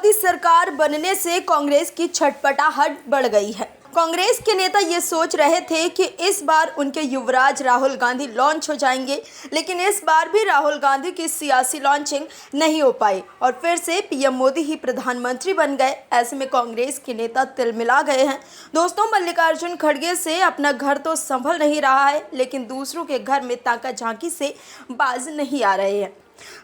मोदी सरकार बनने से कांग्रेस की छटपटाहट बढ़ गई है। कांग्रेस के नेता ये सोच रहे थे कि इस बार उनके युवराज राहुल गांधी लॉन्च हो जाएंगे, लेकिन इस बार भी राहुल गांधी की सियासी लॉन्चिंग नहीं हो पाई और फिर से पीएम मोदी ही प्रधानमंत्री बन गए। ऐसे में कांग्रेस के नेता तिलमिला गए हैं। दोस्तों, मल्लिकार्जुन खड़गे से अपना घर तो संभल नहीं रहा है, लेकिन दूसरों के घर में ताका झांकी से बाज नहीं आ रहे हैं।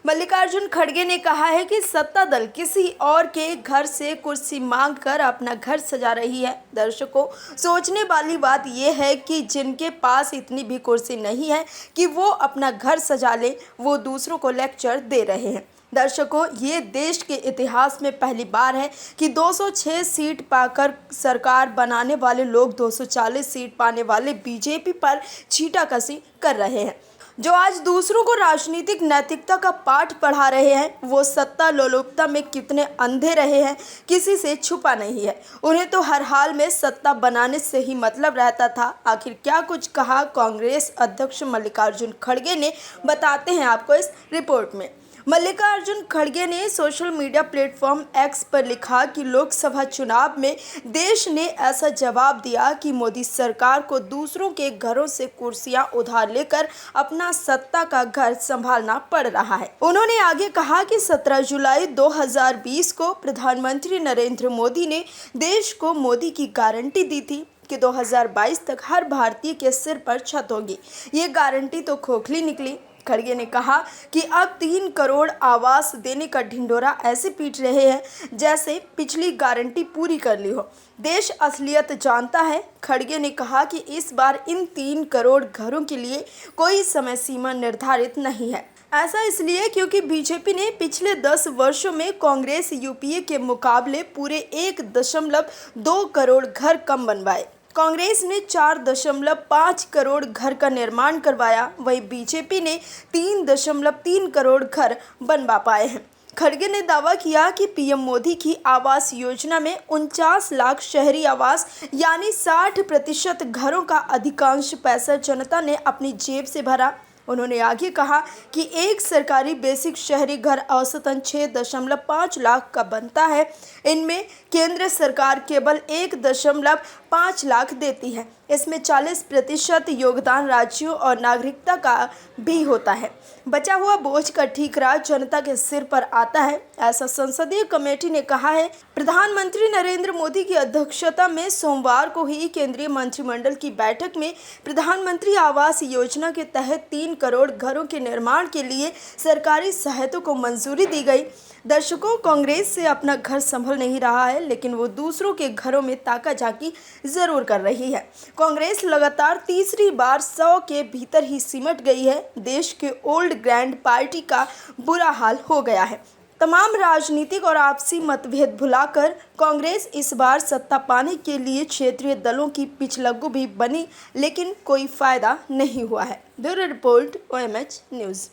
मल्लिकार्जुन खड़गे ने कहा है कि सत्ता दल किसी और के घर से कुर्सी मांगकर अपना घर सजा रही है। दर्शकों, सोचने वाली बात यह है कि जिनके पास इतनी भी कुर्सी नहीं है कि वो अपना घर सजा ले, वो दूसरों को लेक्चर दे रहे हैं। दर्शकों, ये देश के इतिहास में पहली बार है कि 206 सीट पाकर सरकार बनाने वाले लोग 240 सीट पाने वाले बीजेपी पर छींटाकशी कर रहे हैं। जो आज दूसरों को राजनीतिक नैतिकता का पाठ पढ़ा रहे हैं, वो सत्ता लोलुपता में कितने अंधे रहे हैं, किसी से छुपा नहीं है। उन्हें तो हर हाल में सत्ता बनाने से ही मतलब रहता था। आखिर क्या कुछ कहा कांग्रेस अध्यक्ष मल्लिकार्जुन खड़गे ने, बताते हैं आपको इस रिपोर्ट में। मल्लिकार्जुन खड़गे ने सोशल मीडिया प्लेटफॉर्म एक्स पर लिखा कि लोकसभा चुनाव में देश ने ऐसा जवाब दिया कि मोदी सरकार को दूसरों के घरों से कुर्सियां उधार लेकर अपना सत्ता का घर संभालना पड़ रहा है। उन्होंने आगे कहा कि 17 जुलाई 2020 को प्रधानमंत्री नरेंद्र मोदी ने देश को मोदी की गारंटी दी थी कि 2022 तक हर भारतीय के सिर पर छत होगी। ये गारंटी तो खोखली निकली। खड़गे ने कहा कि अब 3 करोड़ आवास देने का ढिंढोरा ऐसे पीट रहे हैं जैसे पिछली गारंटी पूरी कर ली हो। देश असलियत जानता है। खड़गे ने कहा कि इस बार इन 3 करोड़ घरों के लिए कोई समय सीमा निर्धारित नहीं है। ऐसा इसलिए क्योंकि बीजेपी ने पिछले 10 वर्षों में कांग्रेस यूपीए के मुकाबले पूरे 1.2 करोड़ घर कम बनवाए। कांग्रेस ने 4.5 करोड़ घर का निर्माण करवाया, वहीं बीजेपी ने 3.3 करोड़ घर बनवा पाए हैं। खड़गे ने दावा किया कि पीएम मोदी की आवास योजना में 49 लाख शहरी आवास यानी 60% घरों का अधिकांश पैसा जनता ने अपनी जेब से भरा। उन्होंने आगे कहा कि एक सरकारी बेसिक शहरी घर औसतन 6.5 लाख का बनता है। इनमें केंद्र सरकार केवल 1.5 लाख देती है। इसमें 40% योगदान राज्यों और नागरिकता का भी होता है। बचा हुआ बोझ का ठीकरा जनता के सिर पर आता है, ऐसा संसदीय कमेटी ने कहा है। प्रधानमंत्री नरेंद्र मोदी की अध्यक्षता में सोमवार को ही केंद्रीय मंत्रिमंडल की बैठक में प्रधानमंत्री आवास योजना के तहत 3 करोड़ घरों के निर्माण के लिए सरकारी सहायता को मंजूरी दी गई। दर्शकों, कांग्रेस से अपना घर संभल नहीं रहा है, लेकिन वो दूसरों के घरों में ताका झांकी जरूर कर रही है। कांग्रेस लगातार तीसरी बार 100 के भीतर ही सिमट गई है। देश के ओल्ड ग्रैंड पार्टी का बुरा हाल हो गया है। तमाम राजनीतिक और आपसी मतभेद भुलाकर कांग्रेस इस बार सत्ता पाने के लिए क्षेत्रीय दलों की पिछलग्गू भी बनी, लेकिन कोई फायदा नहीं हुआ है। Bureau report, OMH news.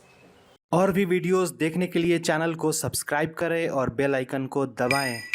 और भी वीडियोस देखने के लिए चैनल को सब्सक्राइब करें और बेल आइकन को दबाएं।